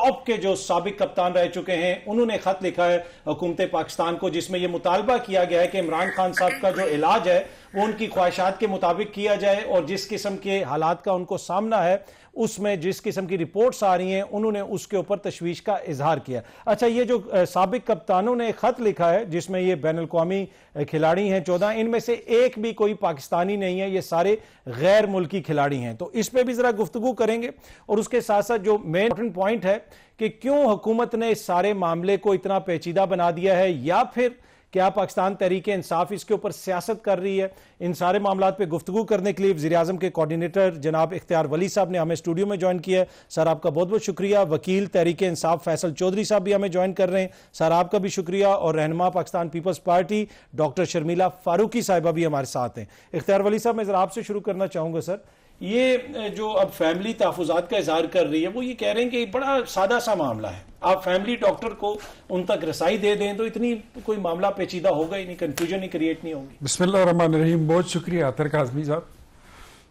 Top کے جو سابق کپتان رہ چکے ہیں انہوں نے خط لکھا ہے حکومت پاکستان کو، جس میں یہ مطالبہ کیا گیا ہے کہ عمران خان صاحب کا جو علاج ہے وہ ان کی خواہشات کے مطابق کیا جائے، اور جس قسم کے حالات کا ان کو سامنا ہے اس میں جس قسم کی رپورٹس آ رہی ہیں انہوں نے اس کے اوپر تشویش کا اظہار کیا۔ اچھا، یہ جو سابق کپتانوں نے خط لکھا ہے جس میں یہ بین الاقوامی کھلاڑی ہیں 14، ان میں سے ایک بھی کوئی پاکستانی نہیں ہے، یہ سارے غیر ملکی کھلاڑی ہیں، تو اس پہ بھی ذرا گفتگو کریں گے۔ اور اس کے ساتھ ساتھ جو مین پوائنٹ ہے کہ کیوں حکومت نے اس سارے معاملے کو اتنا پیچیدہ بنا دیا ہے، یا پھر کیا پاکستان تحریک انصاف اس کے اوپر سیاست کر رہی ہے۔ ان سارے معاملات پہ گفتگو کرنے کے لیے وزیراعظم کے کوارڈینیٹر جناب اختیار ولی صاحب نے ہمیں اسٹوڈیو میں جوائن کیا ہے، سر آپ کا بہت بہت شکریہ۔ وکیل تحریک انصاف فیصل چودھری صاحب بھی ہمیں جوائن کر رہے ہیں، سر آپ کا بھی شکریہ۔ اور رہنما پاکستان پیپلز پارٹی ڈاکٹر شرمیلا فاروقی صاحبہ بھی ہمارے ساتھ ہیں۔ اختیار ولی صاحب، میں ذرا آپ سے شروع کرنا چاہوں گا۔ سر، یہ جو اب فیملی تحفظات کا اظہار کر رہی ہے وہ یہ کہہ رہے ہیں کہ بڑا سادہ سا معاملہ ہے، آپ فیملی ڈاکٹر کو ان تک رسائی دے دیں تو اتنی کوئی معاملہ پیچیدہ ہوگا ہی نہیں، کنفیوژن ہی کریٹ نہیں ہوگی۔ بسم اللہ الرحمن الرحیم، بہت شکریہ عطر کاظمی صاحب۔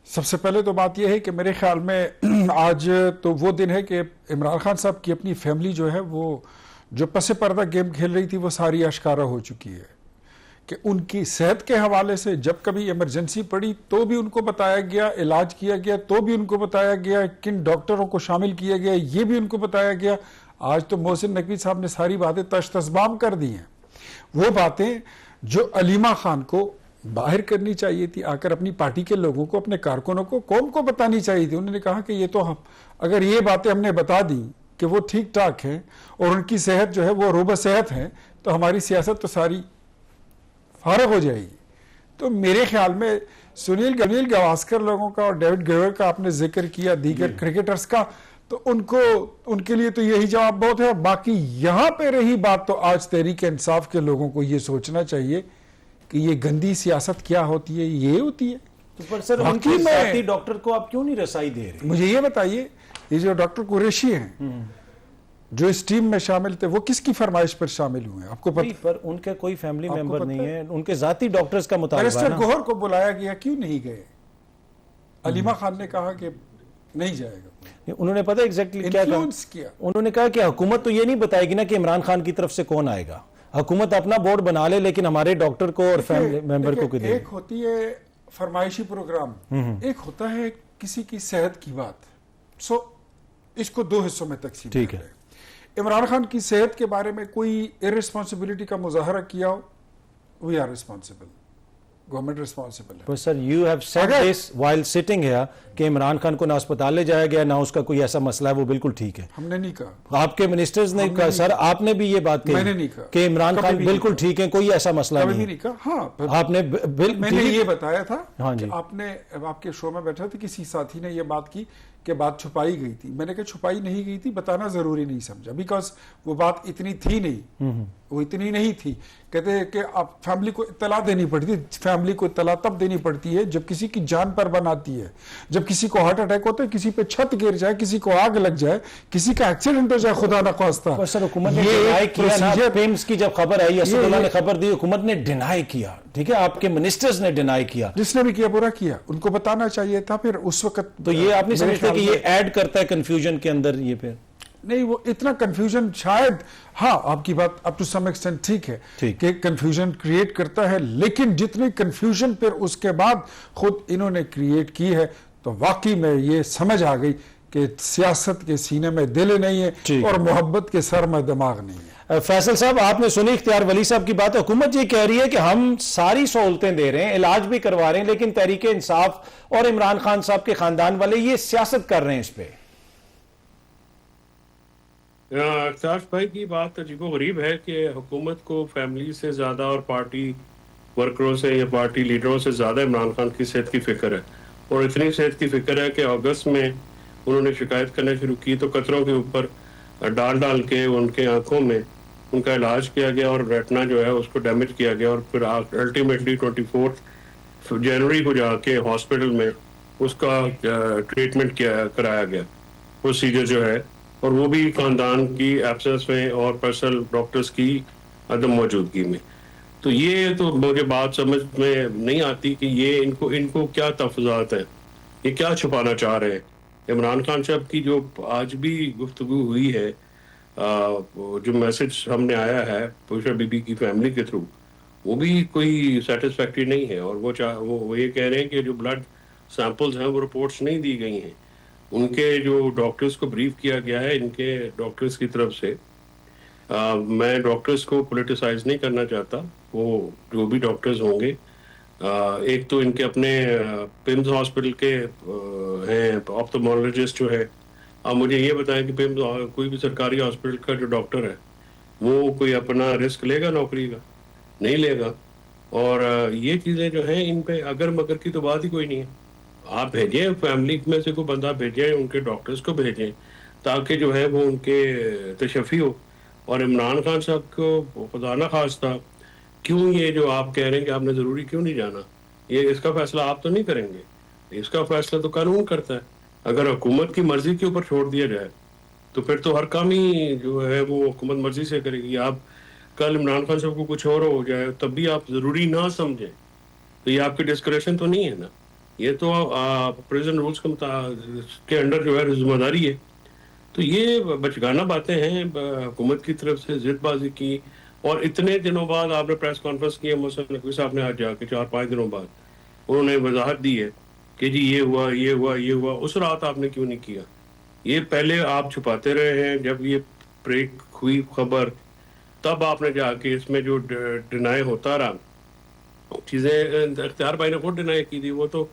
سب سے پہلے تو بات یہ ہے کہ میرے خیال میں آج تو وہ دن ہے کہ عمران خان صاحب کی اپنی فیملی جو ہے وہ جو پس پردہ گیم کھیل رہی تھی وہ ساری آشکارا ہو چکی ہے، کہ ان کی صحت کے حوالے سے جب کبھی ایمرجنسی پڑی تو بھی ان کو بتایا گیا، علاج کیا گیا تو بھی ان کو بتایا گیا، کن ڈاکٹروں کو شامل کیا گیا یہ بھی ان کو بتایا گیا۔ آج تو محسن نقوی صاحب نے ساری باتیں تشت اسبام کر دی ہیں، وہ باتیں جو علیمہ خان کو باہر کرنی چاہیے تھی، آ کر اپنی پارٹی کے لوگوں کو، اپنے کارکنوں کو، قوم کو بتانی چاہیے تھی۔ انہوں نے کہا کہ یہ تو ہم اگر یہ باتیں ہم نے بتا دی کہ وہ ٹھیک ٹھاک ہیں اور ان کی صحت جو ہے وہ روبہ صحت ہے تو ہماری سیاست تو ساری فارغ ہو جائے گی۔ تو میرے خیال میں سنیل گواسکر لوگوں کا اور ڈیوڈ گیور کا آپ نے ذکر کیا، دیگر کرکٹرز کا، تو ان کے لیے تو یہی جواب بہت ہے۔ باقی یہاں پہ رہی بات تو آج تحریک انصاف کے لوگوں کو یہ سوچنا چاہیے کہ یہ گندی سیاست کیا ہوتی ہے، یہ ہوتی ہے۔ تو پر سر ان کے ساتھی ڈاکٹر کو آپ کیوں نہیں رسائی دے رہے؟ مجھے یہ بتائیے، یہ جو ڈاکٹر قریشی ہیں جو اس ٹیم میں شامل تھے وہ کس کی فرمائش پر شامل ہوئے ہیں؟ آپ کو پتہ؟ پر ان کے کوئی فیملی ممبر نہیں ہے، ان کے ذاتی ڈاکٹرز کا مطالبہ ہے بیرسٹر گوہر کو بلایا گیا، کیوں نہیں گئے؟ علیمہ خان نے کہا کہ نہیں جائے گا۔ انہوں نے پتہ ایگزیکٹلی کیا کہا؟ انہوں نے کہا کہ حکومت تو یہ نہیں بتائے گی نا کہ عمران خان کی طرف سے کون آئے گا، حکومت اپنا بورڈ بنا لے لیکن ہمارے ڈاکٹر کو اور فیملی ممبر کو دے۔ ایک ہوتی ہے فرمائشی پروگرام، ایک ہوتا ہے کسی کی صحت کی بات۔ سو اس کو دو حصوں میں تقسیم ٹھیک ہے۔ عمران خان کی صحت کے بارے میں کوئی ارسپانسبلٹی کا مظاہرہ کیا ہو، we are responsible, government responsible ہے۔ پر sir you have said this while sitting here کہ عمران خان کو نہ اسپتال لے جایا گیا، نہ اس کا کوئی ایسا مسئلہ ہے، وہ بالکل ٹھیک ہے۔ ہم نے نہیں کہا، آپ کے منسٹرز نے کہا، سر آپ نے بھی یہ بات میں نے کہی نہیں کہا کہ عمران خان بالکل ٹھیک ہے، کوئی ایسا مسئلہ کبھی نہیں نہیں کہا۔ ہاں، آپ نے میں نے یہ بتایا تھا ہاں کہ جی، آپ کے شو میں بیٹھا تھا، کسی ساتھی نے یہ بات کی کہ بات چھپائی گئی تھی۔ میں نے کہا چھپائی نہیں گئی تھی، بتانا ضروری نہیں سمجھا، بیکاز وہ بات اتنی تھی نہیں، وہ اتنی نہیں تھی۔ کہتے ہیں کہ آپ فیملی کو اطلاع دینی پڑتی ہے، فیملی کو اطلاع تب دینی پڑتی ہے جب کسی کی جان پر بن آتی ہے، جب کسی کو ہارٹ اٹیک ہوتا ہے، کسی پہ چھت گر جائے، کسی کو آگ لگ جائے، کسی کا ایکسیڈنٹ ہو جائے خدا نخواستہ۔ پر سر حکومت نے ڈینائی کیا نا، پیمز کی جب خبر آئی، اسد اللہ نے خبر دی، حکومت نے ڈینائی کیا، ٹھیک ہے، آپ کے منسٹرز نے ڈینائی کیا۔ جس نے بھی کیا برا کیا، ان کو بتانا چاہیے تھا۔ پھر اس وقت تو یہ آپ نہیں سمجھتے کہ یہ ایڈ کرتا ہے کنفیوژن کے اندر؟ یہ پھر نہیں، وہ اتنا کنفیوژن شاید، ہاں آپ کی بات اپ ٹو سم ایکسٹینٹ ٹھیک ہے کہ کنفیوژن کریٹ کرتا ہے، لیکن جتنی کنفیوژن پھر اس کے بعد خود انہوں نے کریٹ کی ہے تو واقعی میں یہ سمجھ آ گئی کہ سیاست کے سینے میں دل نہیں ہے اور محبت کے سر میں دماغ نہیں ہے۔ فیصل صاحب، آپ نے سنی اختیار ولی صاحب کی بات، حکومت یہ کہہ رہی ہے کہ ہم ساری سہولتیں دے رہے ہیں، علاج بھی کروا رہے ہیں، لیکن تحریک انصاف اور عمران خان صاحب کے خاندان والے یہ سیاست کر رہے ہیں اس پہ۔ اختیار بھائی کی بات عجیب و غریب ہے کہ حکومت کو فیملی سے زیادہ اور پارٹی ورکروں سے یا پارٹی لیڈروں سے زیادہ عمران خان کی صحت کی فکر ہے، اور اتنی صحت کی فکر ہے کہ اگست میں انہوں نے شکایت کرنا شروع کی تو قطروں کے اوپر ڈال کے ان کے آنکھوں میں ان کا علاج کیا گیا اور ریٹنا جو ہے اس کو ڈیمیج کیا گیا، اور پھر الٹیمیٹلی 24 جنوری کو جا کے ہاسپٹل میں اس کا ٹریٹمنٹ کرایا گیا، پروسیجر جو ہے، اور وہ بھی خاندان کی ایبسنس میں اور پرسنل ڈاکٹرز کی عدم موجودگی میں۔ تو یہ تو مجھے بات سمجھ میں نہیں آتی کہ یہ ان کو کیا تفضیلات ہیں، یہ کیا چھپانا چاہ رہے ہیں۔ عمران خان صاحب کی جو آج بھی گفتگو ہوئی ہے, جو میسج ہم نے آیا ہے بشرا بی بی کی فیملی کے تھرو, وہ بھی کوئی سیٹسفیکٹری نہیں ہے. اور وہ یہ کہہ رہے ہیں کہ جو بلڈ سیمپلز ہیں وہ رپورٹس نہیں دی گئی ہیں. ان کے جو ڈاکٹرز کو بریف کیا گیا ہے ان کے ڈاکٹرز کی طرف سے, میں ڈاکٹرز کو پولیٹیسائز نہیں کرنا چاہتا, وہ جو بھی ڈاکٹرز ہوں گے, ایک تو ان کے اپنے پمز ہاسپٹل کے ہیں آپتھالمولوجسٹ جو ہے. آپ مجھے یہ بتائیں کہ پمز کوئی بھی سرکاری ہاسپٹل کا جو ڈاکٹر ہے وہ کوئی اپنا رسک لے گا نوکری کا؟ نہیں لے گا. اور یہ چیزیں جو ہیں ان پہ اگر مگر کی تو بات ہی کوئی نہیں ہے. آپ بھیجیں فیملی میں سے کوئی بندہ بھیجیں, ان کے ڈاکٹرز کو بھیجیں تاکہ جو ہے وہ ان کے تشفی ہو. اور عمران خان صاحب کو خدا نہ خواستہ کیوں یہ جو آپ کہہ رہے ہیں کہ آپ نے ضروری کیوں نہیں جانا, یہ اس کا فیصلہ آپ تو نہیں کریں گے, اس کا فیصلہ تو قانون کرتا ہے. اگر حکومت کی مرضی کے اوپر چھوڑ دیا جائے تو پھر تو ہر کام ہی جو ہے وہ حکومت مرضی سے کرے گی. آپ کل عمران خان صاحب کو کچھ اور ہو جائے تب بھی آپ ضروری نہ سمجھیں تو یہ آپ کی ڈسکریشن تو نہیں ہے نا, یہ تو پریزن رولز کے انڈر جو ہے ذمہ داری ہے. تو یہ بچگانہ باتیں ہیں حکومت کی طرف سے, ضد بازی کی. اور اتنے دنوں بعد آپ نے پریس کانفرنس کی ہے, محسن نقوی صاحب نے آج جا کے 4-5 دنوں بعد انہوں نے وضاحت دی ہے کہ جی یہ ہوا یہ ہوا یہ ہوا. اس رات آپ نے کیوں نہیں کیا؟ یہ پہلے آپ چھپاتے رہے ہیں. جب یہ بریک ہوئی خبر تب آپ نے جا کے اس میں جو ڈینائی ہوتا رہا چیزیں اختیار بھائی نے خود ڈینائی کی تھی. وہ تو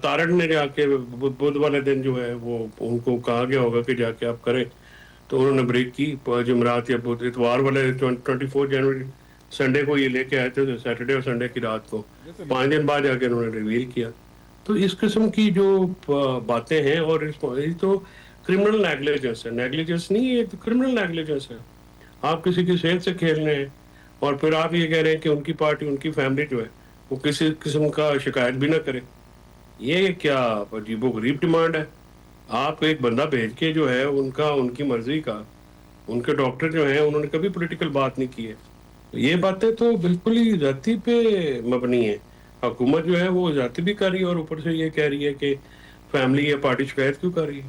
تارڑ نے جا کے بدھ والے دن جو ہے وہ ان کو کہا گیا ہوگا کہ جا کے آپ کریں, تو انہوں نے بریک کی. جمعرات یا اتوار والے 24 جنوری سنڈے کو یہ لے کے آئے تھے, سیٹرڈے اور سنڈے کی رات کو 5 دن بعد جا کے انہوں نے ریویل کیا. تو اس قسم کی جو باتیں ہیں, اور یہ تو کرمنل نیگلیجنس ہے, نیگلیجنس نہیں, یہ تو کرمنل نیگلیجنس ہے. آپ کسی کی صحت سے کھیل رہے ہیں اور پھر آپ یہ کہہ رہے ہیں کہ ان کی پارٹی ان کی فیملی جو ہے وہ کسی قسم کا شکایت بھی نہ کرے. یہ کیا عجیب و غریب ڈیمانڈ ہے. آپ ایک بندہ بھیج کے جو ہے ان کی مرضی کا, ان کے ڈاکٹر جو ہیں انہوں نے کبھی پولیٹیکل بات نہیں کی ہے. یہ باتیں تو بالکل ہی ذاتی پہ مبنی ہیں. حکومت جو ہے وہ ذاتی بھی کر رہی ہے اور اوپر سے یہ کہہ رہی ہے کہ فیملی یا پارٹی شکایت کیوں کر رہی ہے.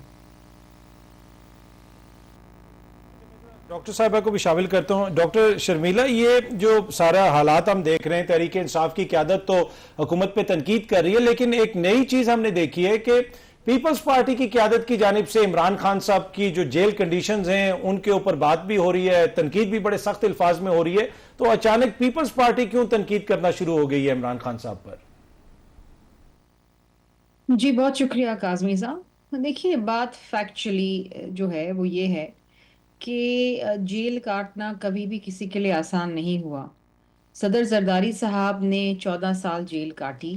ڈاکٹر صاحبہ کو بھی شامل کرتا ہوں. ڈاکٹر شرمیلا, یہ جو سارا حالات ہم دیکھ رہے ہیں, تحریک انصاف کی قیادت تو حکومت پہ تنقید کر رہی ہے, لیکن ایک نئی چیز ہم نے دیکھی ہے کہ پیپلز پارٹی کی قیادت کی جانب سے عمران خان صاحب کی جو جیل کنڈیشنز ہیں ان کے اوپر بات بھی ہو رہی ہے, تنقید بھی بڑے سخت الفاظ میں ہو رہی ہے. تو اچانک پیپلز پارٹی کیوں تنقید کرنا شروع ہو گئی ہے عمران خان صاحب پر؟ جی بہت شکریہ کاظمی صاحب. دیکھیے بات فیکچولی جو ہے وہ یہ ہے کہ جیل کاٹنا کبھی بھی کسی کے لیے آسان نہیں ہوا. صدر زرداری صاحب نے 14 سال جیل کاٹی,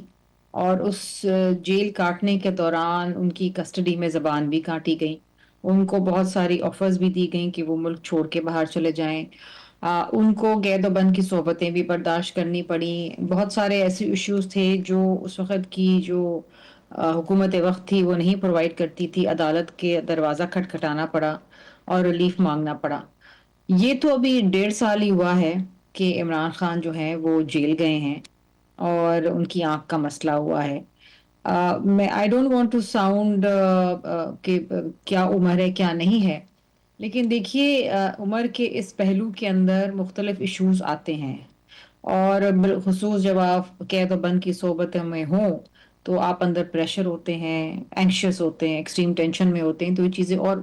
اور اس جیل کاٹنے کے دوران ان کی کسٹڈی میں زبان بھی کاٹی گئی. ان کو بہت ساری آفرز بھی دی گئیں کہ وہ ملک چھوڑ کے باہر چلے جائیں. ان کو قید و بند کی صحبتیں بھی برداشت کرنی پڑیں. بہت سارے ایسے ایشوز تھے جو اس وقت کی جو حکومت وقت تھی وہ نہیں پرووائڈ کرتی تھی. عدالت کے دروازہ کھٹکھٹانا پڑا اور ریلیف مانگنا پڑا. یہ تو ابھی 1.5 سال ہی ہوا ہے کہ عمران خان جو ہیں وہ جیل گئے ہیں اور ان کی آنکھ کا مسئلہ ہوا ہے. میں I don't want to sound کہ کیا عمر ہے کیا نہیں ہے, لیکن دیکھیے عمر کے اس پہلو کے اندر مختلف ایشوز آتے ہیں, اور بالخصوص جب آپ قید و بند کی صحبت میں ہوں تو آپ اندر پریشر ہوتے ہیں, اینکشیس ہوتے ہیں, ایکسٹریم ٹینشن میں ہوتے ہیں, تو یہ چیزیں اور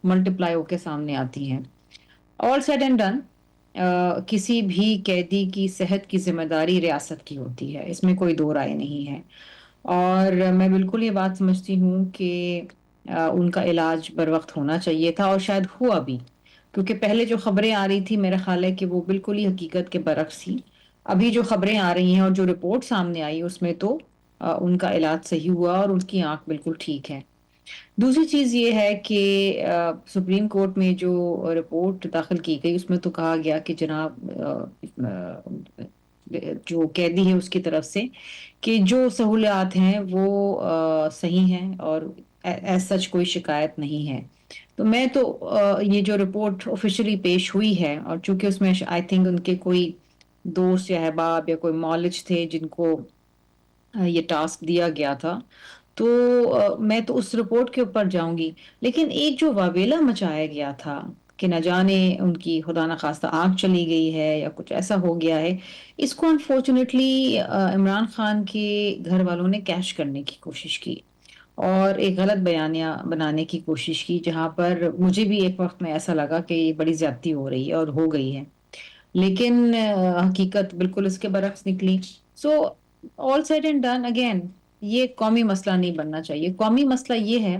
ملٹیپلائی ہو کے سامنے آتی ہیں. آل سیڈ اینڈ ڈن, کسی بھی قیدی کی صحت کی ذمہ داری ریاست کی ہوتی ہے, اس میں کوئی دو رائے نہیں ہے. اور میں بالکل یہ بات سمجھتی ہوں کہ ان کا علاج بر وقت ہونا چاہیے تھا, اور شاید ہوا بھی, کیونکہ پہلے جو خبریں آ رہی تھی میرا خیال ہے کہ وہ بالکل ہی حقیقت کے برعکس تھی. ابھی جو خبریں آ رہی ہیں اور جو رپورٹ سامنے آئی اس میں تو ان کا علاج صحیح ہوا اور ان کی آنکھ بالکل ٹھیک ہے. دوسری چیز یہ ہے کہ سپریم کورٹ میں جو رپورٹ داخل کی گئی اس میں تو کہا گیا کہ جناب جو قیدی ہے اس کی طرف سے کہ جو سہولیات ہیں وہ صحیح ہیں اور ایز سچ کوئی شکایت نہیں ہے. تو میں تو یہ جو رپورٹ آفیشلی پیش ہوئی ہے, اور چونکہ اس میں آئی تھنک ان کے کوئی دوست یا احباب یا کوئی معالج تھے جن کو یہ ٹاسک دیا گیا تھا, تو میں تو اس رپورٹ کے اوپر جاؤں گی. لیکن ایک جو واویلا مچایا گیا تھا کہ نہ جانے ان کی خدا نخواستہ آنکھ چلی گئی ہے یا کچھ ایسا ہو گیا ہے، اس کو انفارچونیٹلی عمران خان کے گھر والوں نے کیش کرنے کی کوشش کی اور ایک غلط بیانیہ بنانے کی کوشش کی، جہاں پر مجھے بھی ایک وقت میں ایسا لگا کہ یہ بڑی زیادتی ہو رہی ہے اور ہو گئی ہے، لیکن حقیقت بالکل اس کے برعکس نکلی. سو آل سیڈ اینڈ ڈن، اگین یہ قومی مسئلہ نہیں بننا چاہیے. قومی مسئلہ یہ ہے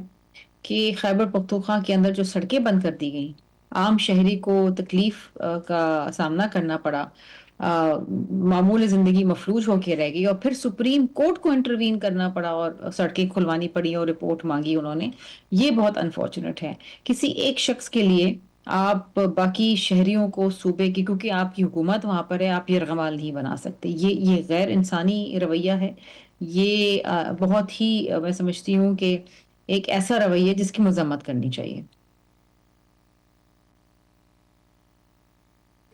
کہ خیبر پختونخوا کے اندر جو سڑکیں بند کر دی گئیں، عام شہری کو تکلیف کا سامنا کرنا پڑا، معمول زندگی مفلوج ہو کے رہ گئی، اور پھر سپریم کورٹ کو انٹروین کرنا پڑا اور سڑکیں کھلوانی پڑی اور رپورٹ مانگی انہوں نے. یہ بہت انفارچونیٹ ہے. کسی ایک شخص کے لیے آپ باقی شہریوں کو صوبے کی، کیونکہ آپ کی حکومت وہاں پر ہے، آپ یرغمال نہیں بنا سکتے. یہ غیر انسانی رویہ ہے. یہ بہت ہی میں سمجھتی ہوں کہ ایک ایسا رویہ جس کی مذمت کرنی چاہیے.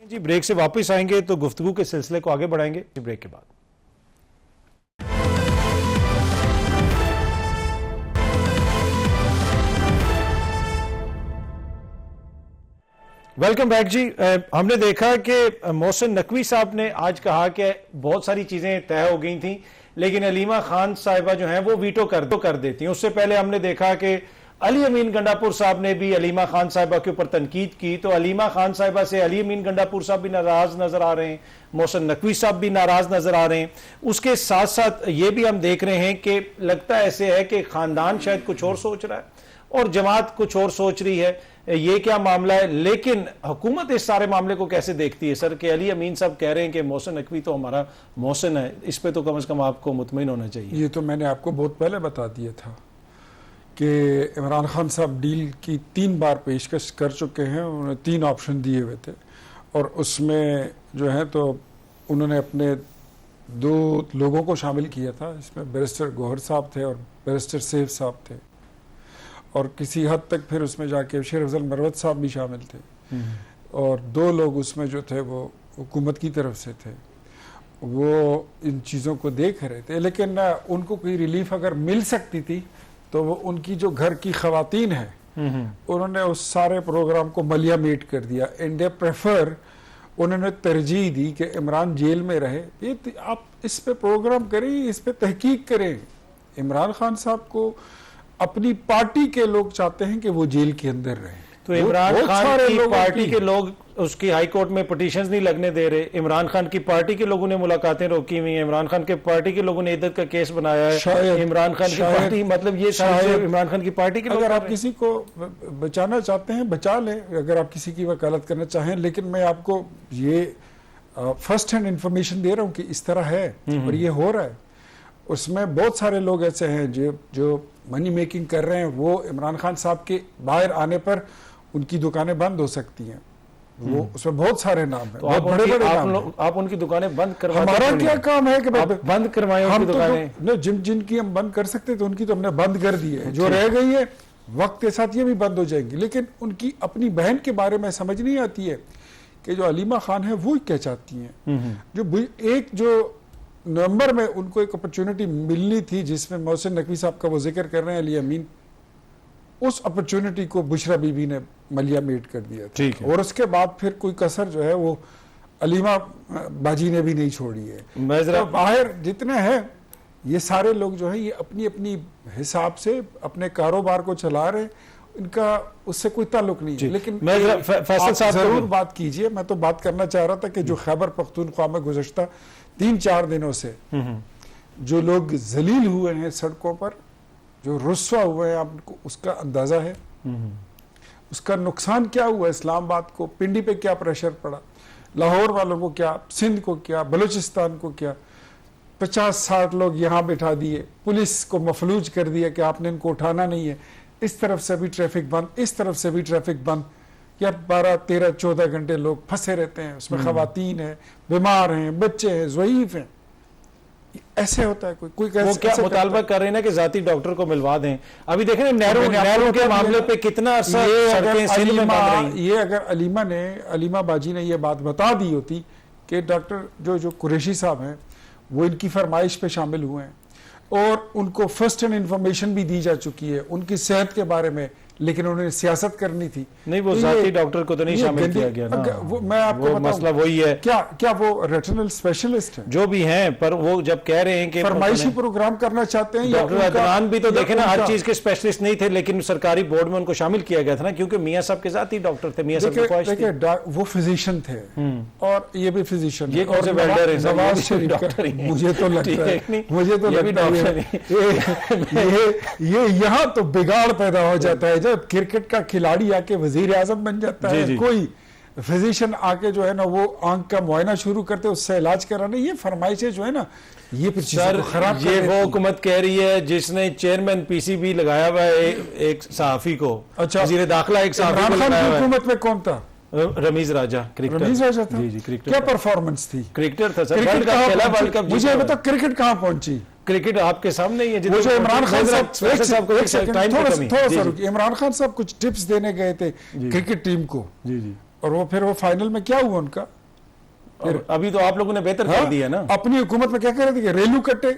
جی بریک سے واپس آئیں گے تو گفتگو کے سلسلے کو آگے بڑھائیں گے بریک کے بعد. ویلکم بیک جی. ہم نے دیکھا کہ محسن نقوی صاحب نے آج کہا کہ بہت ساری چیزیں طے ہو گئی تھیں لیکن علیمہ خان صاحبہ جو ہیں وہ ویٹو کر دیتی ہیں. اس سے پہلے ہم نے دیکھا کہ علی امین گنڈا پور صاحب نے بھی علیمہ خان صاحبہ کے اوپر تنقید کی، تو علیمہ خان صاحبہ سے علی امین گنڈا پور صاحب بھی ناراض نظر آ رہے ہیں، محسن نقوی صاحب بھی ناراض نظر آ رہے ہیں. اس کے ساتھ ساتھ یہ بھی ہم دیکھ رہے ہیں کہ لگتا ایسے ہے کہ خاندان شاید کچھ اور سوچ رہا ہے اور جماعت کچھ اور سوچ رہی ہے. یہ کیا معاملہ ہے؟ لیکن حکومت اس سارے معاملے کو کیسے دیکھتی ہے سر؟ کہ علی امین صاحب کہہ رہے ہیں کہ محسن نقوی تو ہمارا محسن ہے، اس پہ تو کم از کم آپ کو مطمئن ہونا چاہیے. یہ تو میں نے آپ کو بہت پہلے بتا دیا تھا کہ عمران خان صاحب ڈیل کی 3 بار پیشکش کر چکے ہیں. انہوں نے 3 آپشن دیے ہوئے تھے اور اس میں جو ہے تو انہوں نے اپنے 2 لوگوں کو شامل کیا تھا. اس میں بیرسٹر گوہر صاحب تھے اور بیرسٹر سیف صاحب تھے، اور کسی حد تک پھر اس میں جا کے شیر افضل مروت صاحب بھی شامل تھے، اور 2 لوگ اس میں جو تھے وہ حکومت کی طرف سے تھے. وہ ان چیزوں کو دیکھ رہے تھے، لیکن ان کو کوئی ریلیف اگر مل سکتی تھی تو وہ ان کی جو گھر کی خواتین ہیں انہوں نے اس سارے پروگرام کو ملیہ میٹ کر دیا. اینڈ انہوں نے ترجیح دی کہ عمران جیل میں رہے. آپ اس پہ پروگرام کریں، اس پہ تحقیق کریں. عمران خان صاحب کو اپنی پارٹی کے لوگ چاہتے ہیں کہ وہ جیل کے اندر رہیں. تو عمران خان کی پارٹی کے لوگ اس کی ہائی کورٹ میں پٹیشنز نہیں لگنے دے رہے. عمران خان کی پارٹی کے لوگوں نے ملاقاتیں روکی ہوئی ہیں. عمران خان کے پارٹی کے لوگوں نے عدت کا کیس بنایا ہے. عمران خان کی پارٹی، مطلب یہ شاید عمران خان کی پارٹی کے لوگ. اگر آپ کسی کو بچانا چاہتے ہیں بچا لیں، اگر آپ کسی کی وکالت کرنا چاہیں. لیکن میں آپ کو یہ فرسٹ ہینڈ انفارمیشن دے رہا ہوں کہ اس طرح ہے اور یہ ہو رہا ہے. اس میں بہت سارے لوگ ایسے ہیں جو منی میکنگ کر رہے ہیں. وہ عمران خان صاحب کے باہر آنے پر ان کی دکانیں بند ہو سکتی ہیں. وہ اس میں بہت سارے نام ہیں، بہت بڑے بڑے نام ہیں. آپ ان کی دکانیں بند کروائیں. ہمارا کیا کام ہے کہ بند کروائیں ان کی دکانیں؟ جن کی ہم بند کر سکتے تو ان کی تو ہم نے بند کر دی ہے. جو رہ گئی ہے وقت کے ساتھ یہ بھی بند ہو جائیں گی. لیکن ان کی اپنی بہن کے بارے میں سمجھ نہیں آتی ہے کہ جو علیمہ خان ہے وہ کیا چاہتی ہیں. جو نومبر میں ان کو ایک اپرچونٹی ملنی تھی جس میں محسن نقوی صاحب کا وہ ذکر کر رہے ہیں علی امین، اس اپرچونٹی کو بشرا بی بی نے ملیہ میٹ کر دیا تھا. اور اس کے بعد پھر کوئی کسر جو ہے وہ علیمہ باجی نے بھی نہیں چھوڑی ہے. باہر جتنے ہیں یہ سارے لوگ جو ہیں یہ اپنی اپنی حساب سے اپنے کاروبار کو چلا رہے، ان کا اس سے کوئی تعلق نہیں ہے. لیکن فیصل صاحب ضرور بات کیجئے. میں تو بات کرنا چاہ رہا تھا کہ جو خیبر پختونخوا میں گزشتہ 3-4 دنوں سے جو لوگ ذلیل ہوئے ہیں سڑکوں پر، جو رسوا ہوئے ہیں، آپ کو اس کا اندازہ ہے اس کا نقصان کیا ہوا. اسلام آباد کو، پنڈی پہ کیا پریشر پڑا، لاہور والوں کو کیا، سندھ کو کیا، بلوچستان کو کیا. 50-60 لوگ یہاں بٹھا دیے، پولیس کو مفلوج کر دیا کہ آپ نے ان کو اٹھانا نہیں ہے. اس طرف سے بھی ٹریفک بند، اس طرف سے بھی ٹریفک بند. یا 12-13-14 گھنٹے لوگ پھنسے رہتے ہیں. اس میں خواتین ہیں، بیمار ہیں، بچے ہیں، ضعیف ہیں. ایسے ہوتا ہے. کوئی وہ کیا مطالبہ کر رہے ہیں نا کہ ذاتی ڈاکٹر کو ملوا دیں. ابھی دیکھیں نہروں کے معاملے پہ کتنا عرصہ سڑکیں سندھ میں بند رہی. یہ اگر علیمہ باجی نے یہ بات بتا دی ہوتی کہ ڈاکٹر جو قریشی صاحب ہیں وہ ان کی فرمائش پہ شامل ہوئے ہیں، اور ان کو فرسٹ ہینڈ انفارمیشن بھی دی جا چکی ہے ان کی صحت کے بارے میں، لیکن انہوں نے سیاست کرنی تھی. نہیں وہ ذاتی ڈاکٹر کو تو نہیں شامل کیا گیا نا. میں آپ کو بتاؤں مسئلہ وہی ہے. کیا وہ ریٹنل اسپیشلسٹ ہیں؟ جو بھی ہیں، پر وہ جب کہہ رہے ہیں کہ فرمائشی پروگرام کرنا چاہتے ہیں. ڈاکٹر عدنان بھی تو دیکھیں نا، ہر چیز کے اسپیشلسٹ نہیں تھے، لیکن سرکاری بورڈ میں ان کو شامل کیا گیا تھا نا، کیونکہ میاں صاحب کے ذاتی ڈاکٹر تھے، میاں صاحب کی خواہش تھی. وہ فزیشین تھے اور یہ بھی فزیشین. یہ کون سے ویلڈر ہیں؟ نواز شریف کا مجھے تو لگتا ہے یہ یہاں تو بگاڑ پیدا ہو جاتا ہے جب کرکٹ کا کھلاڑی آ کے وزیر اعظم بن جاتا ہے. کوئی فزیشین آ کے جو ہے نا وہ آنکھ کا معائنہ شروع کرتے اس سے علاج کرانا. یہ فرمائشیں جو ہے نا یہ پھر چیزوں کو خراب. یہ وہ حکومت کہہ رہی ہے جس نے چیئرمین پی سی بی لگایا ہوا ہے ایک صحافی کو. اچھا، وزیر داخلہ ایک صحافی کو عمران خان کی حکومت میں کون تھا؟ رمیز راجہ. رمیز راجہ تھا. جی کرکٹر. کیا پرفارمنس تھی؟ کرکٹر تھا سر. World cup. مجھے بتا کرکٹ کہاں پہنچی؟ کرکٹ آپ کے سامنے ہی ہے. وہ جو عمران خان صاحب تھوڑا سا رکیے، عمران خان صاحب کچھ ٹپس دینے گئے تھے کرکٹ ٹیم کو، اور وہ پھر وہ فائنل میں کیا ہوا ان کا؟ ابھی تو آپ لوگوں نے بہتر کر دیا نا. اپنی حکومت میں کیا کہہ رہے تھے کہ ریلو کٹے،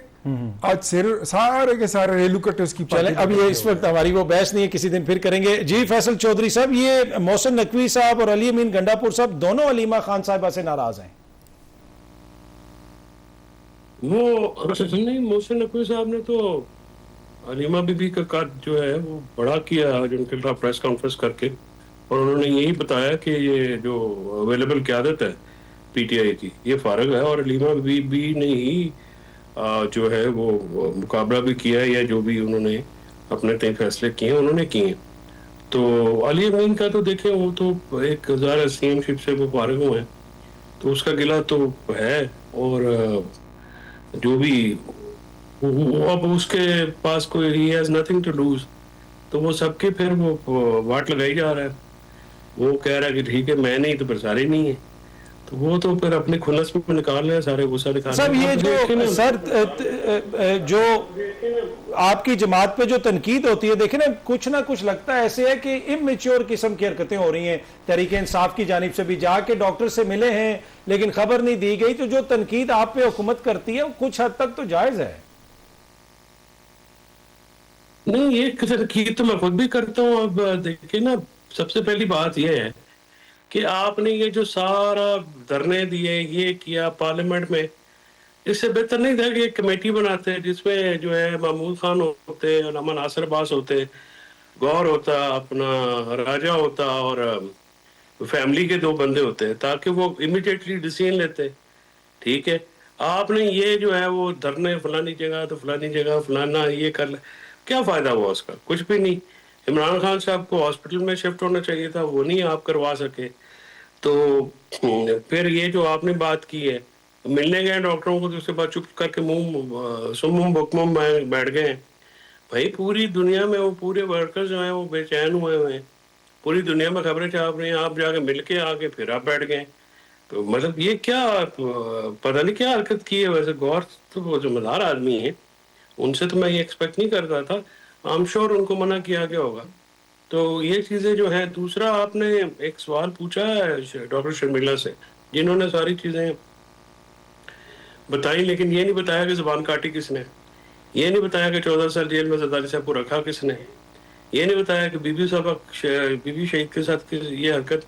آج سارے کے سارے ریلو کٹے اس کی. چلیں اب یہ اس وقت ہماری وہ بحث نہیں ہے، کسی دن پھر کریں گے. جی فیصل چودھری صاحب، یہ محسن نقوی صاحب اور علی امین گنڈا پور صاحب دونوں علیمہ خان صاحبہ سے ناراض ہیں. وہ نہیں، محسن نقوی صاحب نے تو علیمہ بی بی کا کارڈ جو ہے وہ بڑا کیا جن کے خلاف پریس کانفرنس کر کے، اور انہوں نے یہی بتایا کہ یہ جو اویلیبل قیادت ہے پی ٹی آئی کی یہ فارغ ہے، اور علیمہ بی بی نے ہی جو ہے وہ مقابلہ بھی کیا ہے، یا جو بھی انہوں نے اپنے تئیں فیصلے کیے ہیں انہوں نے کیے ہیں. تو علی امین کا تو دیکھیں وہ تو ایک ہزار سی ایم شپ سے وہ فارغ ہوئے ہیں، تو اس کا گلہ تو ہے. اور جو بھی اب اس کے پاس کوئی he has nothing to lose, تو وہ سب کے پھر وہ واٹ لگائی جا رہا ہے. وہ کہہ رہا ہے کہ ٹھیک ہے میں نہیں تو پھر سارے نہیں ہیں، تو وہ تو پھر اپنے کھلس میں نکال رہے ہیں، سارے غصہ نکال رہے ہیں. سر یہ جو سر جو آپ کی جماعت پہ جو تنقید ہوتی ہے، دیکھیں نا کچھ نہ کچھ لگتا ہے ایسے ہے کہ امیچور قسم کی حرکتیں ہو رہی ہیں. تحریک انصاف کی جانب سے بھی جا کے ڈاکٹر سے ملے ہیں لیکن خبر نہیں دی گئی، تو جو تنقید آپ پہ حکومت کرتی ہے کچھ حد تک تو جائز ہے. نہیں، یہ تنقید تو میں خود بھی کرتا ہوں. اب دیکھیں نا، سب سے پہلی بات یہ ہے کہ آپ نے یہ جو سارا دھرنے دیے، یہ کیا پارلیمنٹ میں، اس سے بہتر نہیں تھا کہ ایک کمیٹی بناتے ہیں جس میں جو ہے محمود خان ہوتے، علامہ ناصر عباس ہوتے، گور ہوتا، اپنا راجہ ہوتا، اور فیملی کے 2 بندے ہوتے ہیں، تاکہ وہ امیڈیٹلی ڈیسیژن لیتے. ٹھیک ہے، آپ نے یہ جو ہے وہ دھرنے فلانی جگہ تو فلانی جگہ فلانا یہ کر لیں، کیا فائدہ ہوا اس کا؟ کچھ بھی نہیں. عمران خان صاحب کو ہاسپٹل میں شفٹ ہونا چاہیے تھا، وہ نہیں آپ کروا سکے. تو پھر یہ جو آپ نے بات کی ہے، ملنے گئے ڈاکٹروں کو تو اس کے بعد چپ کر کے سمم بکمم بیٹھ گئے ہیں. بھائی پوری دنیا میں وہ پورے ورکرز جو ہیں وہ بے چین ہوئے ہیں، پوری دنیا میں خبریں چھاپ رہی ہیں، آپ جا کے مل کے آ کے پھر آپ بیٹھ گئے. تو مطلب یہ کیا پتہ نہیں کیا حرکت کی ہے. ویسے گور تو وہ ذمہ دار آدمی ہیں، ان سے تو میں یہ ایکسپیکٹ نہیں کرتا تھا. I'm sure ان کو منع کیا گیا ہوگا. تو یہ چیزیں جو ہیں. دوسرا آپ نے ایک سوال پوچھا ہے ڈاکٹر شرمیلا سے، جنہوں نے ساری چیزیں بتائی، لیکن یہ نہیں بتایا کہ زبان کاٹی کس نے، یہ نہیں بتایا کہ 14 سال جیل میں زرداری صاحب کو رکھا کس نے، یہ نہیں بتایا کہ بی بی شہید کے ساتھ یہ حرکت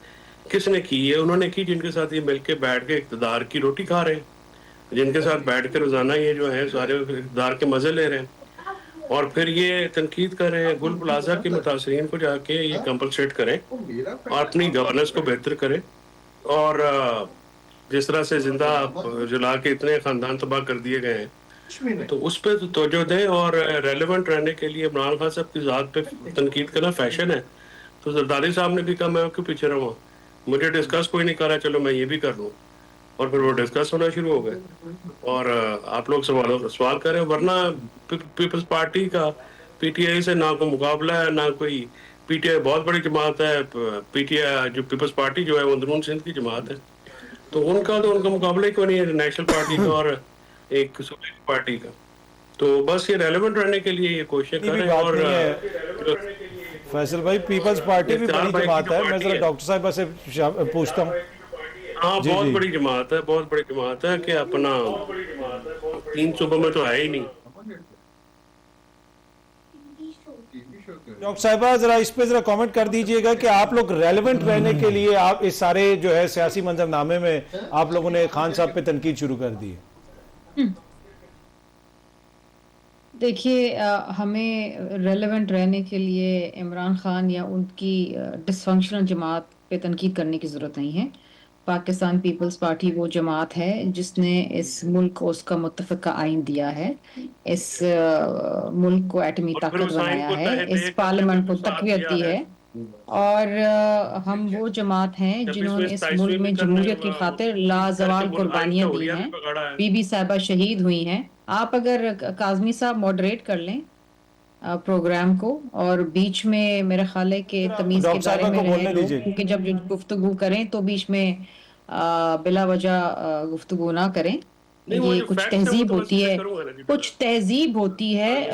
کس نے کی ہے. انہوں نے کی جن کے ساتھ یہ مل کے بیٹھ کے اقتدار کی روٹی کھا رہے ہیں، جن کے ساتھ بیٹھ کے روزانہ یہ جو ہے سارے اقتدار کے مزے لے رہے ہیں، اور پھر یہ تنقید کر رہے ہیں. گل پلازا کے متاثرین کو جا کے یہ کمپلسیٹ کریں اور اپنی گورننس کو بہتر کریں، اور جس طرح سے زندہ جلا کے اتنے خاندان تباہ کر دیے گئے ہیں تو اس پہ توجہ دیں. اور ریلیونٹ رہنے کے لیے عمران خان صاحب کی ذات پہ تنقید کرنا فیشن ہے. تو زرداری صاحب نے بھی کہا میں کیوں پیچھے رہوں، مجھے ڈسکس کوئی نہیں کر رہا، چلو میں یہ بھی کر لوں. اور پھر وہ ڈسکس ہونا شروع ہو گئے اور آپ لوگ سوال کریں. ورنہ پیپلز پارٹی کا پی ٹی آئی سے نہ کوئی مقابلہ ہے، نہ کوئی. پی ٹی آئی بہت بڑی جماعت ہے، پی ٹی آئی جو پیپلز پارٹی جو ہے وہ اندرون سندھ کی جماعت ہے، تو ان کا مقابلہ کیوں نہیں ہے نیشنل پارٹی کا اور ایک صوبائی پارٹی کا. تو بس یہ ریلیونٹ رہنے کے لیے یہ کوشش کریں. اور فیصل بھائی پیپلز پارٹی بھی بڑی جماعت ہے، میں ذرا ڈاکٹر صاحبہ سے پوچھتا ہوں. ہاں بہت بڑی جماعت ہے، بہت بڑی جماعت ہے کہ اپنا 3 صوبوں میں تو ہے ہی نہیں. ڈاکٹر صاحبہ ذرا اس پہ ذرا کامنٹ کر دیجئے گا کہ آپ لوگ ریلیونٹ رہنے کے لیے آپ اس سارے جو ہے سیاسی منظر نامے میں آپ لوگوں نے خان صاحب پہ تنقید شروع کر دی ہے. دیکھیے ہمیں ریلیونٹ رہنے کے لیے عمران خان یا ان کی ڈس فنکشنل جماعت پہ تنقید کرنے کی ضرورت نہیں ہے. پاکستان پیپلز پارٹی وہ جماعت ہے جس نے اس ملک کو اس کا متفقہ آئین دیا ہے, اس ملک کو ایٹمی طاقت بنایا ہے, اس پارلیمنٹ کو تقویت دی ہے, اور ہم وہ جماعت ہیں جنہوں نے اس ملک میں جمہوریت کی خاطر لازوال قربانیاں دی ہیں. بی بی صاحبہ شہید ہوئی ہیں. آپ اگر کاظمی صاحب ماڈریٹ کر لیں پروگرام کو اور بیچ میں میرا خیال ہے کہ تمیز کے دائرے میں رہیں لوگ, کیونکہ جب گفتگو کریں تو بیچ میں بلا وجہ گفتگو نہ کریں. یہ کچھ تہذیب ہوتی ہے, کچھ تہذیب ہوتی ہے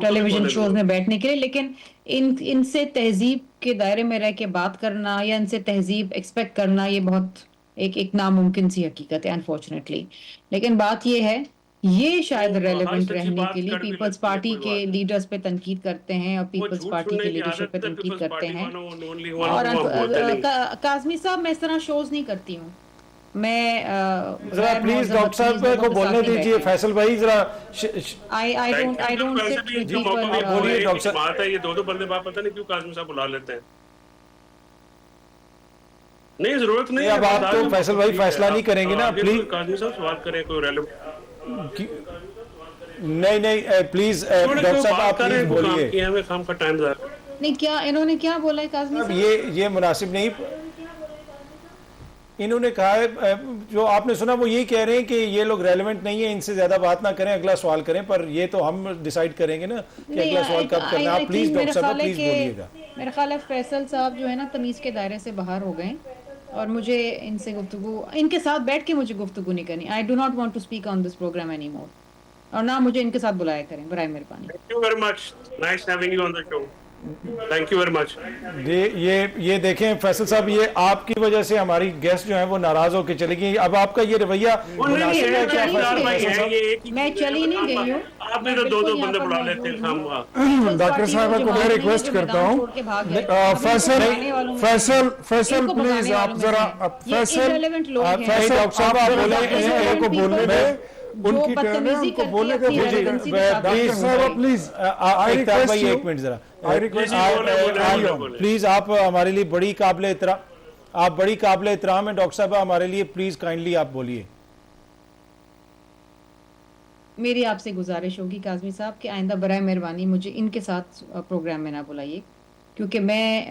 ٹیلی ویژن شوز میں بیٹھنے کے لیے, لیکن ان سے تہذیب کے دائرے میں رہ کے بات کرنا یا ان سے تہذیب ایکسپیکٹ کرنا یہ بہت ایک ناممکن سی حقیقت ہے انفارچونیٹلی. لیکن بات یہ ہے یہ شاید ریلیونٹ رہنے کے لیے پیپلز پارٹی کے لیڈرز پہ تنقید کرتے ہیں اور پیپلز پارٹی کے لیڈرشپ پہ تنقید کرتے ہیں. اور کاظمی صاحب میں اس طرح شوز نہیں کرتی ہوں. میں ذرا پلیز ڈاکٹر صاحب کو بولنے دیجئے. فیصل بھائی ذرا I don't sit with people. بولیے ڈاکٹر صاحب. بات ہے یہ دو بندے باپ پتہ نہیں کیوں کاظمی صاحب بلا لیتے ہیں. نہیں ضرورت نہیں. اب آپ تو فیصل بھائی فیصلہ نہیں کریں گے نا پلیز. کاظمی صاحب سوال کریں کوئی ریلیونٹ. نہیں پلیز ڈاکٹر صاحب آپ پلیز بولیے. ہمیں کام کا ٹائم ضائع. نہیں کیا انہوں نے کیا بولا ہے کاظمی صاحب؟ یہ مناسب نہیں. انہوں نے کہا ہے جو آپ نے سنا وہ یہی کہہ رہے ہیں کہ یہ لوگ ریلیونٹ نہیں ہیں, ان سے زیادہ بات نہ کریں, اگلا سوال کریں. پر یہ تو ہم ڈیسائیڈ کریں گے نا کہ اگلا سوال کب کرنا. آپ پلیز ڈاکٹر صاحب پلیز بولیے گا. میرا خیال ہے فیصل صاحب جو ہے نا تمیز کے دائرے سے باہر ہو گئے اور مجھے ان سے گفتگو, ان کے ساتھ بیٹھ کے مجھے گفتگو نہیں کرنی. I do not want to speak on this program anymore. اور نہ مجھے ان کے ساتھ بلایا کریں برائے مہربانی. Thank you very much. Nice having you on the show. Thank you very much. یہ دیکھیں فیصل صاحب, یہ آپ کی وجہ سے ہماری گیسٹ جو ہیں وہ ناراض ہو کے چلی گئی. اب آپ کا یہ رویہ مناسب ہے کیا فیصل صاحب؟ میں چلی نہیں گئی ہوں. آپ نے تو دو بندے بلا لیتے ہیں. ڈاکٹر صاحبہ کو میں ریکویسٹ کرتا ہوں, فیصل پلیز آپ ذرا ڈاکٹر صاحب آپ بولیں کو بولنے دیں. ان کی ٹرن ہے, ان کو بولنے دیں. ڈاکٹر صاحبہ پلیز ایک منٹ ذرا پلیز. آپ ہمارے لیے بڑی قابل احترام ہیں ڈاکٹر صاحبہ ہمارے لیے. پلیز کائنڈلی آپ بولیے. میری آپ سے گزارش ہوگی کاظمی صاحب کہ آئندہ برائے مہربانی مجھے ان کے ساتھ پروگرام میں نہ بلائیے, کیونکہ میں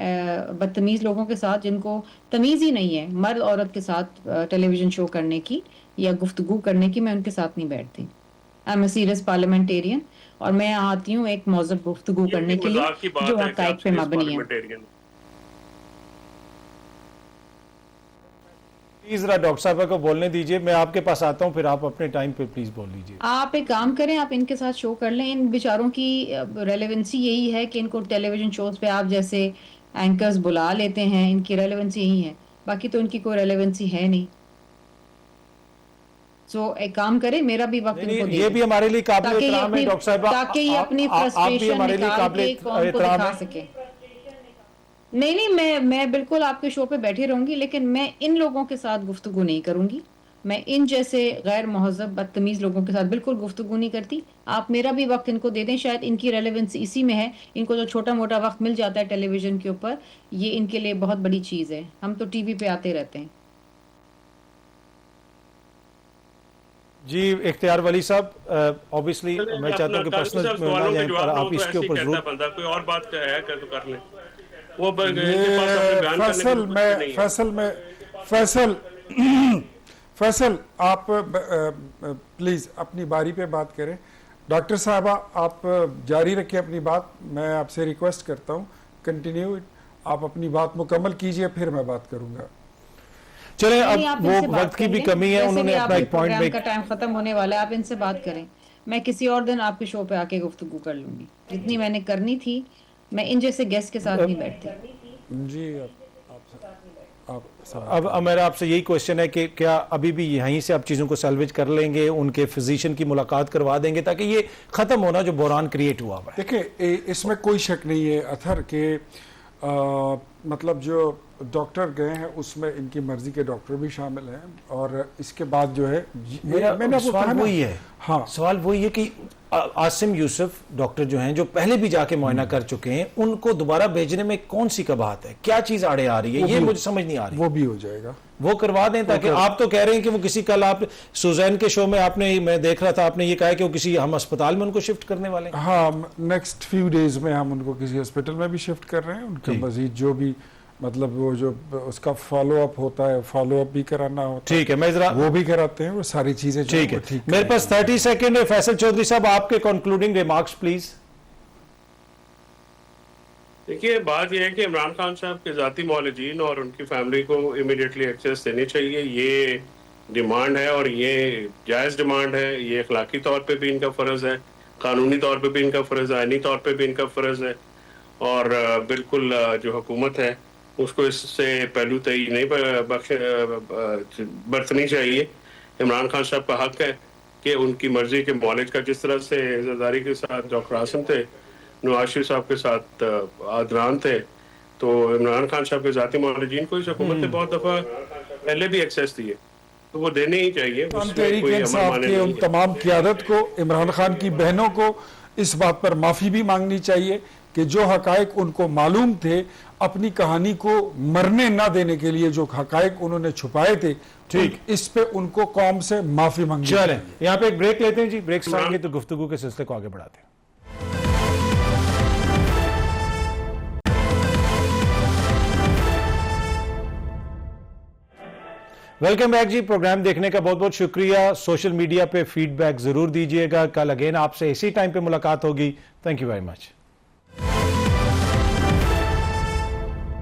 بدتمیز لوگوں کے ساتھ جن کو تمیز ہی نہیں ہے مرد عورت کے ساتھ ٹیلی ویژن شو کرنے کی یا گفتگو کرنے کی, میں ان کے ساتھ نہیں بیٹھتی. I am a serious parliamentarian اور میں آتی ہوں ایک مہذب گفتگو کرنے کے لیے جو حقائق پہ مبنی ہے. پلیز ذرا ڈاکٹر صاحبہ کو بولنے دیجئے. میں آپ کے پاس آتا ہوں, پھر آپ اپنے ٹائم پہ پلیز بول لیجئے. آپ ایک کام کریں, آپ ان کے ساتھ شو کر لیں. ان بیچاروں کی ریلیونسی یہی ہے کہ ان کو ٹیلی ویژن شوز پہ آپ جیسے اینکرز بلا لیتے ہیں, ان کی ریلیونسی یہی ہے, باقی تو ان کی کوئی ریلیونسی ہے نہیں. سو ایک کام کریں, میرا بھی وقت ان کو دے, یہ بھی ہمارے لیے قابل احترام ہے ڈاکٹر صاحبہ, تاکہ یہ اپنی فرسٹریشن نکال کے قوم کو دکھا سکے. نہیں میں بالکل آپ کے شو پہ بیٹھی رہوں گی, لیکن میں ان لوگوں کے ساتھ گفتگو نہیں کروں گی. میں ان جیسے غیر مہذب بدتمیز لوگوں کے ساتھ بالکل گفتگو نہیں کرتی. آپ میرا بھی وقت ان کو دے دیں, شاید ان کی ریلیونس اسی میں ہے. ان کو جو چھوٹا موٹا وقت مل جاتا ہے ٹیلی ویژن کے اوپر, یہ ان کے لیے بہت بڑی چیز ہے. ہم تو ٹی وی پہ آتے رہتے ہیں. جی اختیار ولی صاحب, obviously میں چاہتا ہوں کہ پرسنل میں نہ جائیں, پر آپ اس کے اوپر ضرور. کوئی اور بات ہے کہ تو کر لیں. فیصل آپ پلیز اپنی باری پہ بات کریں. ڈاکٹر صاحبہ آپ جاری رکھیں اپنی بات. میں آپ سے ریکویسٹ کرتا ہوں کنٹینیو, آپ اپنی بات مکمل کیجئے, پھر میں بات کروں گا. چلیں اب وہ وقت کی بھی کمی ہے, انہوں نے اپنا ایک پوائنٹ میں, کا ٹائم ختم ہونے والا ہے, آپ ان سے بات کریں. میں کسی اور دن آپ کے شو پہ آ کے گفتگو کر لوں گی جتنی میں نے کرنی تھی. میں ان جیسے گیسٹ کے ساتھ نہیں بیٹھتی. جی آپ اب میرا آپ سے یہی کوشچن ہے کہ کیا ابھی بھی یہیں سے آپ چیزوں کو سیلویج کر لیں گے, ان کے فزیشین کی ملاقات کروا دیں گے تاکہ یہ ختم ہونا جو بحران کریٹ ہوا ہے؟ دیکھیں اس میں کوئی شک نہیں ہے اطہر کہ مطلب جو ڈاکٹر گئے ہیں اس میں ان کی مرضی کے ڈاکٹر بھی شامل ہیں, اور اس کے بعد جو ہے میں نے سوال وہی ہے, ہاں سوال وہی ہے کہ عاصم یوسف ڈاکٹر جو ہیں جو پہلے بھی جا کے معائنہ کر چکے ہیں, ان کو دوبارہ بھیجنے میں کون سی قباحت ہے, کیا چیز آڑے آ رہی ہے, یہ مجھے سمجھ نہیں آ رہی. وہ بھی ہو جائے گا, وہ کروا دیں تاکہ آپ تو کہہ رہے ہیں کہ وہ کسی کل آپ سوزین کے شو میں آپ نے, میں دیکھ رہا تھا آپ نے یہ کہا کہ وہ کسی ہم اسپتال میں ان کو شفٹ کرنے والے ہیں. ہاں نیکسٹ فیو ڈیز میں ہم ان کو کسی ہاسپٹل میں بھی شفٹ کر رہے ہیں, ان کا مزید جو بھی مطلب وہ جو اس کا فالو اپ ہوتا ہے, فالو اپ بھی کرانا ہوتا ہے, ٹھیک ہے, میں ذرا وہ بھی کراتے ہیں, وہ ساری چیزیں ٹھیک ہے. میرے پاس 30 سیکنڈ ہے. فیصل چودھری صاحب آپ کے کنکلوڈنگ ریمارکس پلیز. دیکھیے بات یہ ہے کہ عمران خان صاحب کے ذاتی معالجین اور ان کی فیملی کو امیڈیٹلی ایکسیس دینے چاہیے. یہ ڈیمانڈ ہے اور یہ جائز ڈیمانڈ ہے, یہ اخلاقی طور پہ بھی ان کا فرض ہے, قانونی طور پہ بھی ان کا فرض ہے, آئینی طور پہ بھی ان کا فرض ہے, اور بالکل جو حکومت ہے اس کو اس سے پہلو تئی نہیں برتنی چاہیے. عمران خان صاحب کا حق ہے کہ ان کی مرضی کے معالج کا, جس طرح سے زرداری کے ساتھ ڈاکٹر عاصم تھے, نواز شریف صاحب کے ساتھ عدنان تھے, تو عمران خان صاحب کے ذاتی معالجین کو اس حکومت نے بہت دفعہ پہلے بھی ایکسیس دیے, تو وہ دینے ہی چاہیے. تحریک انصاف کے ان تمام قیادت کو, عمران خان کی بہنوں کو اس بات پر معافی بھی مانگنی چاہیے کہ جو حقائق ان کو معلوم تھے, اپنی کہانی کو مرنے نہ دینے کے لیے جو حقائق انہوں نے چھپائے تھے, ٹھیک اس پہ ان کو قوم سے معافی مانگنی چاہیے. چلیں یہاں پہ ایک بریک لیتے ہیں جی, بریک سے آئیں گے تو گفتگو کے سلسلے کو آگے بڑھاتے ہیں. ویلکم بیک جی. پروگرام دیکھنے کا بہت بہت شکریہ. سوشل میڈیا پہ فیڈ بیک ضرور دیجئے گا. کل اگین آپ سے اسی ٹائم پہ ملاقات ہوگی. Thank you very much.